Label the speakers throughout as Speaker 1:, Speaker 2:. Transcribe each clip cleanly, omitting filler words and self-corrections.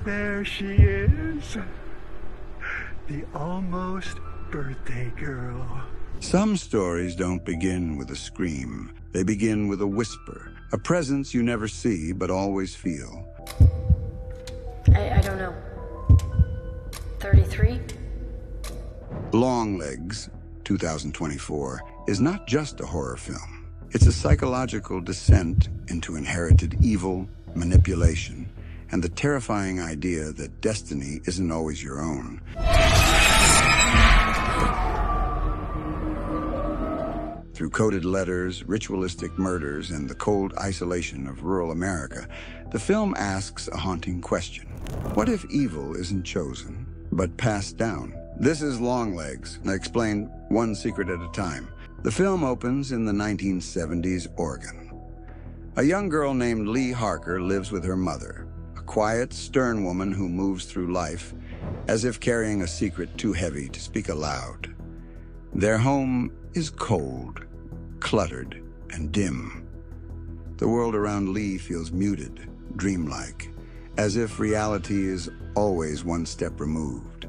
Speaker 1: There she is. The almost birthday girl.
Speaker 2: Some stories don't begin with a scream. They begin with a whisper, a presence you never see but always feel.
Speaker 3: I don't know. 33?
Speaker 2: Longlegs, 2024, is not just a horror film. It's a psychological descent into inherited evil, manipulation, and the terrifying idea that destiny isn't always your own. Through coded letters, ritualistic murders, and the cold isolation of rural America, the film asks a haunting question. What if evil isn't chosen, but passed down? This is Longlegs, explained one secret at a time. The film opens in the 1970s Oregon. A young girl named Lee Harker lives with her mother, a quiet, stern woman who moves through life as if carrying a secret too heavy to speak aloud. Their home is cold, cluttered, and dim. The world around Lee feels muted, dreamlike, as if reality is always one step removed.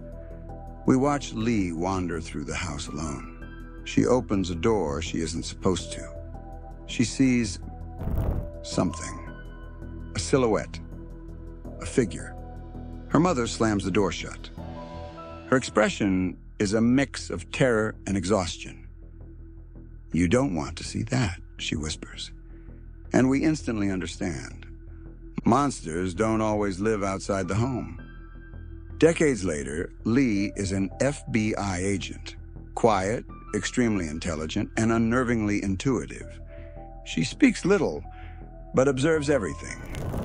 Speaker 2: We watch Lee wander through the house alone. She opens a door she isn't supposed to. She sees something, a silhouette, a figure. Her mother slams the door shut. Her expression is a mix of terror and exhaustion. "You don't want to see that," she whispers. And we instantly understand. Monsters don't always live outside the home. Decades later, Lee is an FBI agent. Quiet, extremely intelligent, and unnervingly intuitive. She speaks little, but observes everything.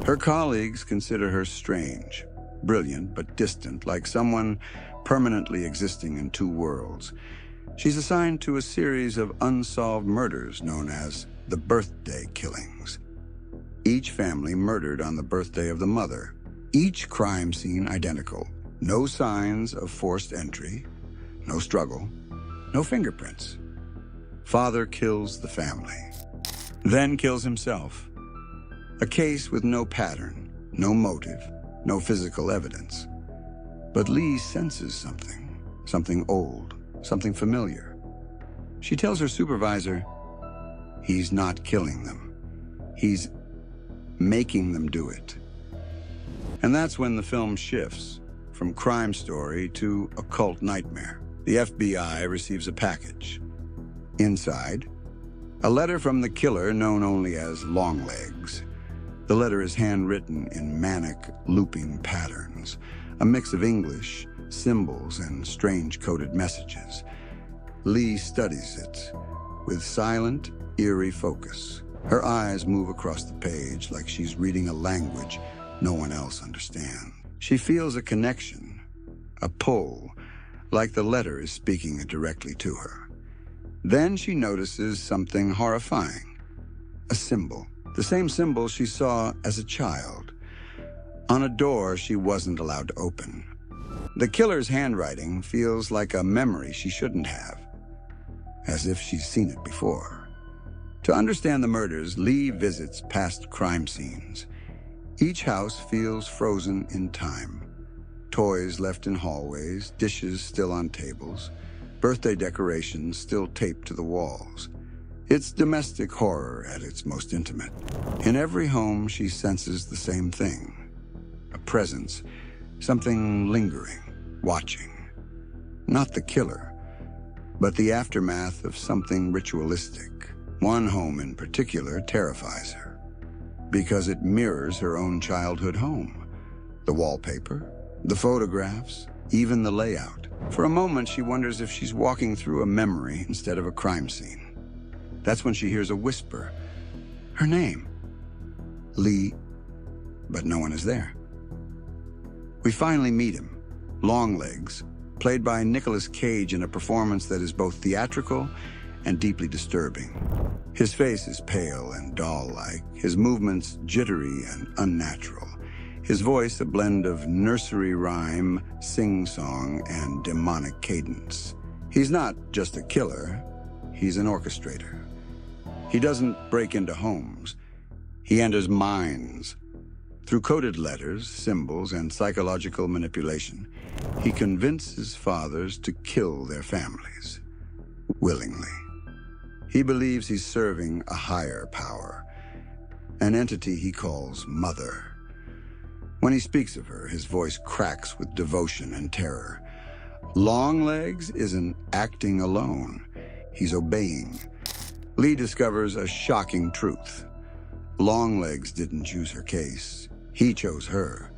Speaker 2: Her colleagues consider her strange, brilliant but distant, like someone permanently existing in two worlds. She's assigned to a series of unsolved murders known as the birthday killings. Each family murdered on the birthday of the mother. Each crime scene identical. No signs of forced entry, no struggle, no fingerprints. Father kills the family, then kills himself. A case with no pattern, no motive, no physical evidence. But Lee senses something old, something familiar. She tells her supervisor, he's not killing them. He's making them do it. And that's when the film shifts from crime story to occult nightmare. The FBI receives a package. Inside, a letter from the killer known only as Longlegs. The letter is handwritten in manic, looping patterns, a mix of English, symbols, and strange coded messages. Lee studies it with silent, eerie focus. Her eyes move across the page like she's reading a language no one else understands. She feels a connection, a pull, like the letter is speaking directly to her. Then she notices something horrifying, a symbol, the same symbol she saw as a child, on a door she wasn't allowed to open. The killer's handwriting feels like a memory she shouldn't have, as if she's seen it before. To understand the murders, Lee visits past crime scenes. Each house feels frozen in time. Toys left in hallways, dishes still on tables, birthday decorations still taped to the walls. It's domestic horror at its most intimate. In every home, she senses the same thing. A presence, something lingering, watching. Not the killer, but the aftermath of something ritualistic. One home in particular terrifies her, because it mirrors her own childhood home. The wallpaper, the photographs, even the layout. For a moment, she wonders if she's walking through a memory instead of a crime scene. That's when she hears a whisper. Her name. Lee, but no one is there. We finally meet him, Longlegs, played by Nicolas in a performance that is both theatrical and deeply disturbing. His face is pale and doll-like, his movements jittery and unnatural, his voice a blend of nursery rhyme, sing-song, and demonic cadence. He's not just a killer, he's an orchestrator. He doesn't break into homes, he enters minds, Through coded letters, symbols, and psychological manipulation, he convinces fathers to kill their families, willingly. He believes he's serving a higher power, an entity he calls Mother. When he speaks of her, his voice cracks with devotion and terror. Longlegs isn't acting alone. He's obeying. Lee discovers a shocking truth. Longlegs didn't choose her case. He chose her.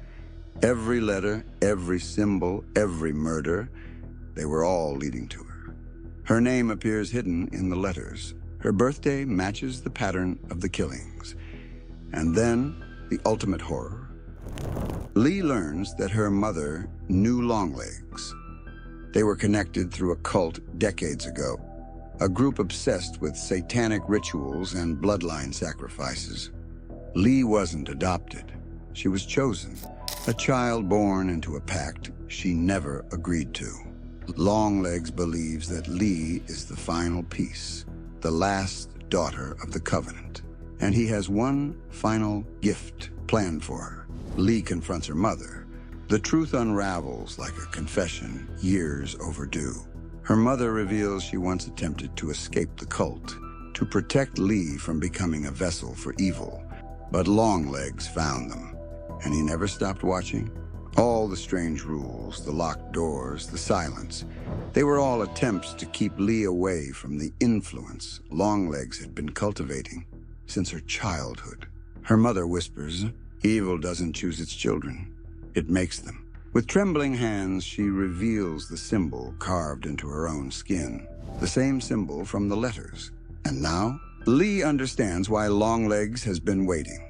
Speaker 2: Every letter, every symbol, every murder, they were all leading to her. Her name appears hidden in the letters. Her birthday matches the pattern of the killings. And then, the ultimate horror. Lee learns that her mother knew Longlegs. They were connected through a cult decades ago, a group obsessed with satanic rituals and bloodline sacrifices. Lee wasn't adopted. She was chosen, a child born into a pact she never agreed to. Longlegs believes that Lee is the final piece, the last daughter of the Covenant, and he has one final gift planned for her. Lee confronts her mother. The truth unravels like a confession years overdue. Her mother reveals she once attempted to escape the cult, to protect Lee from becoming a vessel for evil. But Longlegs found them, and he never stopped watching. All the strange rules, the locked doors, the silence, they were all attempts to keep Lee away from the influence Longlegs had been cultivating since her childhood. Her mother whispers, "Evil doesn't choose its children, it makes them." With trembling hands, she reveals the symbol carved into her own skin, the same symbol from the letters. And now, Lee understands why Longlegs has been waiting.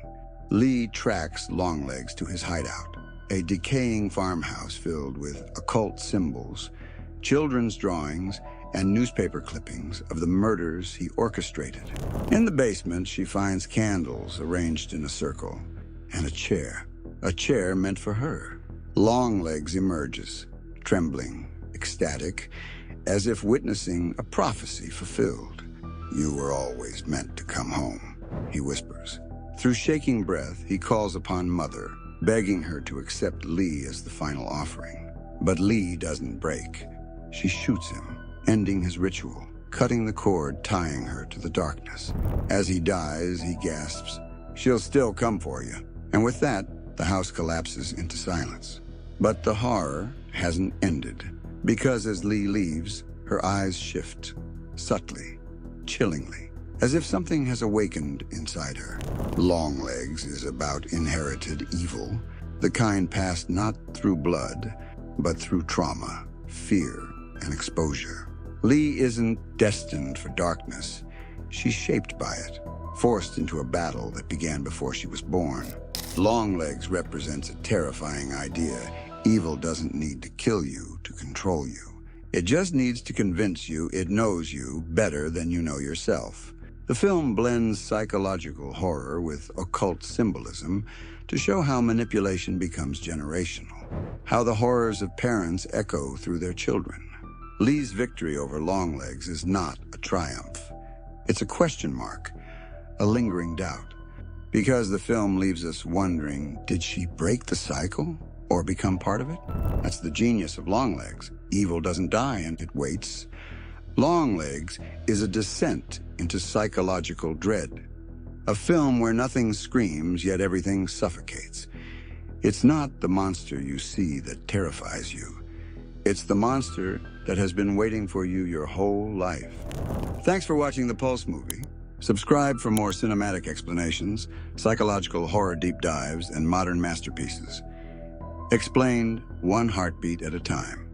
Speaker 2: Lee tracks Longlegs to his hideout, a decaying farmhouse filled with occult symbols, children's drawings, and newspaper clippings of the murders he orchestrated. In the basement, she finds candles arranged in a circle, and a chair meant for her. Longlegs emerges, trembling, ecstatic, as if witnessing a prophecy fulfilled. "You were always meant to come home," he whispers. Through shaking breath, he calls upon Mother, begging her to accept Lee as the final offering. But Lee doesn't break. She shoots him, ending his ritual, cutting the cord tying her to the darkness. As he dies, he gasps, "She'll still come for you." And with that, the house collapses into silence. But the horror hasn't ended, because as Lee leaves, her eyes shift, subtly, chillingly, as if something has awakened inside her. Longlegs is about inherited evil, the kind passed not through blood, but through trauma, fear, and exposure. Lee isn't destined for darkness. She's shaped by it, forced into a battle that began before she was born. Longlegs represents a terrifying idea. Evil doesn't need to kill you to control you. It just needs to convince you it knows you better than you know yourself. The film blends psychological horror with occult symbolism to show how manipulation becomes generational, how the horrors of parents echo through their children. Lee's victory over Longlegs is not a triumph. It's a question mark, a lingering doubt. Because the film leaves us wondering, did she break the cycle or become part of it? That's the genius of Longlegs. Evil doesn't die and it waits. Longlegs is a descent into psychological dread. A film where nothing screams, yet everything suffocates. It's not the monster you see that terrifies you. It's the monster that has been waiting for you your whole life. Thanks for watching the Pulse movie. Subscribe for more cinematic explanations, psychological horror deep dives, and modern masterpieces. Explained one heartbeat at a time.